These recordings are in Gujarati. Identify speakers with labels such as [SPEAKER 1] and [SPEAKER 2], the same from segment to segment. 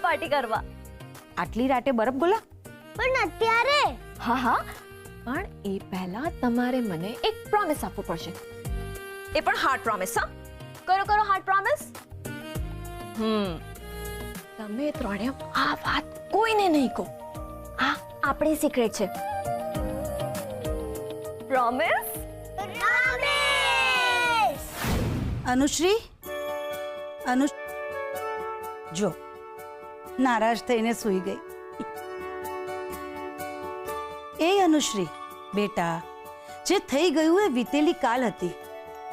[SPEAKER 1] પાર્ટી કરવા.
[SPEAKER 2] આટલી રાતે બરફ ગોલા?
[SPEAKER 3] પણ અત્યારે
[SPEAKER 1] હા હા, પણ એ પહેલા તમારે મને એક પ્રોમિસ આપવું પડશે. એ પણ હાર્ડ પ્રોમિસ. હા, કરો હાર્ડ પ્રોમિસ. તમે ત્રણે આ વાત કોઈને નહીં કહો. આ આપણી સિક્રેટ છે. પ્રોમિસ?
[SPEAKER 2] અનુશ્રી, જો નારાજ થઈને સૂઈ ગઈ. એ અનુશ્રી બેટા, જે થઈ ગયું એ વીતેલી કાલ હતી.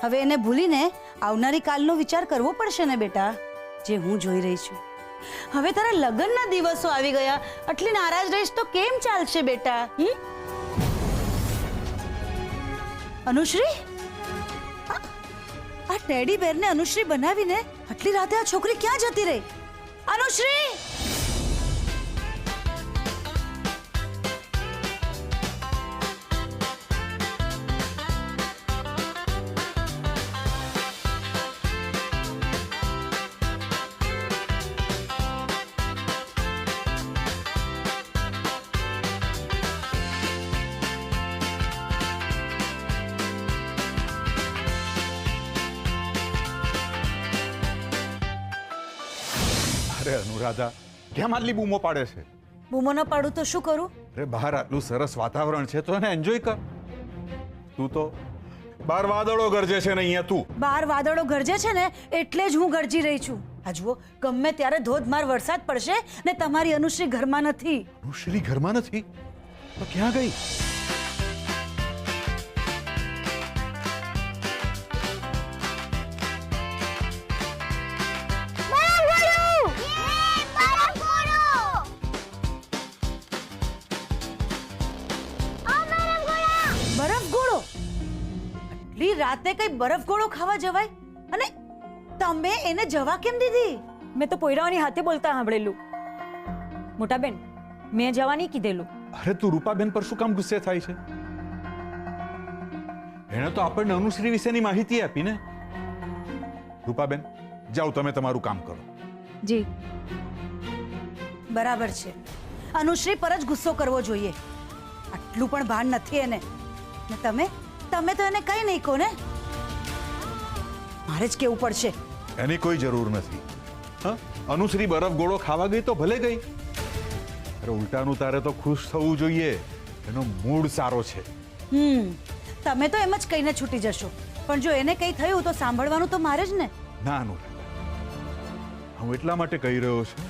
[SPEAKER 2] હવે એને ભૂલીને આવનારી કાલનો વિચાર કરવો પડશે ને બેટા, જે હું જોઈ રહી છું. હવે તારા લગ્નના દિવસો આવી ગયા, આટલી નારાજ રહીશ તો કેમ ચાલશે બેટા? અનુશ્રી, આ ટેડી બેરને અનુશ્રી બનાવીને આટલી રાતે આ છોકરી ક્યાં જતી રહી? અનુશ્રી!
[SPEAKER 4] અરે અનુરાધા, કેમ આટલી બૂમો પાડે છે?
[SPEAKER 2] બૂમો ન પાડું તો શું કરું?
[SPEAKER 4] અરે બહાર આટલું સરસ વાતાવરણ છે તો એને એન્જોય કર. તું તો બહાર વાદળો ગરજે છે ને અહીંયા તું.
[SPEAKER 2] બહાર વાદળો ગરજે છે ને એટલે જ હું ગરજી રહી છું. આ જુઓ, ગમે ત્યારે ધોધમાર વરસાદ પડશે ને તમારી અનુશ્રી ઘરમાં નથી.
[SPEAKER 4] અનુશ્રી ઘરમાં નથી તો ક્યાં ગઈ?
[SPEAKER 2] બરફ ગોળો? આટલી રાતે કઈ બરફ ગોળો ખાવા જવાય? અને તમે એને જવા કેમ દીધી?
[SPEAKER 5] મેં તો પોયરાઓની હાથે બોલતા સાંભળેલું. મોટા બેન, મેં જવાની કીધેલું.
[SPEAKER 4] અરે તું રૂપાબેન પર શું કામ ગુસ્સે થાય છે? એણે તો આપણને અનુશ્રી વિશેની માહિતી આપી ને. રૂપાબેન, જાઓ તમે તમારું કામ કરો.
[SPEAKER 5] જી.
[SPEAKER 2] બરાબર છે, અનુશ્રી પર જ ગુસ્સો કરવો જોઈએ. આટલું પણ ભાન નથી એને. ને તમે તો એને કઈ નહીં કહો ને. મારે જ કેવું પડશે.
[SPEAKER 4] એની કોઈ જરૂર નથી. હા, અનુશ્રી બરફ ગોળો ખાવા ગઈ તો ભલે ગઈ. અરે ઉલટાનું તારે તો ખુશ થવું જોઈએ. એનો મૂડ સારો છે.
[SPEAKER 2] તમે તો એમ જ કહીને છૂટી જશો, પણ જો એને કઈ થયું તો સાંભળવાનું તો મારે જ ને.
[SPEAKER 4] ના અનુરાધા, હું એટલા માટે કહી રહ્યો છું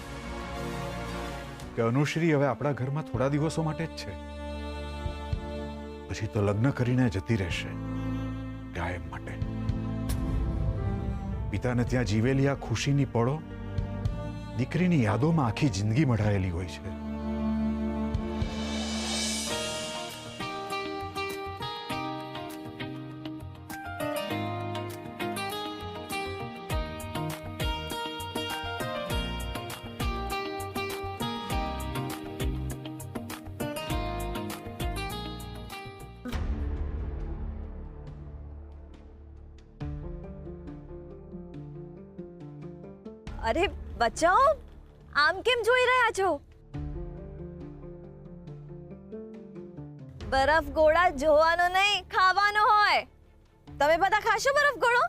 [SPEAKER 4] કે અનુશ્રી હવે આપણા ઘરમાં થોડા દિવસો માટે જ છે. પછી તો લગ્ન કરીને જતી રહેશે કાયમ માટે. પિતાને ત્યાં જીવેલી આ ખુશીની પળો દીકરીની યાદોમાં આખી જિંદગી મઢાયેલી હોય છે.
[SPEAKER 1] અરે બચાઓ, આમ કેમ જોઈ રહ્યા છો? બરફ ગોળા જોવાનો નહીં, ખાવાનો હોય. તમે બધા ખાશો બરફ ગોળો?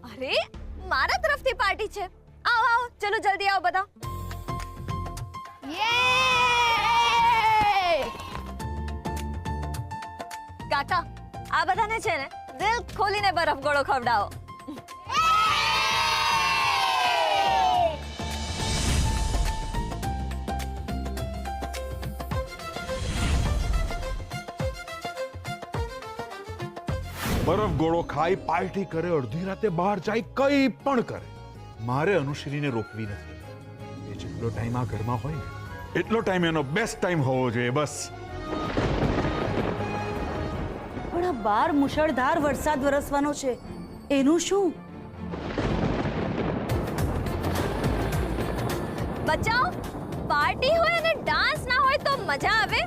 [SPEAKER 1] અરે મારા તરફથી પાર્ટી છે. આવો આવો, ચલો જલ્દી આવો બધા. કાકા, આ બધાને છે ને દિલ ખોલીને બરફ ગોળો ખવડાવો.
[SPEAKER 4] બરફ ગોળો ખાઈ, પાર્ટી કરે, અડધી રાતે બહાર જાય, કઈ પણ કરે, મારે અનુશ્રીને રોકવી નથી. એ જેટલો ટાઈમ આ ઘરમાં હોય ને એટલો ટાઈમ એનો બેસ્ટ ટાઈમ હોવો જોઈએ, બસ.
[SPEAKER 2] પણ આ બહાર મુશળધાર વરસાદ વરસવાનો છે, એનું શું?
[SPEAKER 1] બચાવ, પાર્ટી હોય અને ડાન્સ ના હોય તો મજા આવે?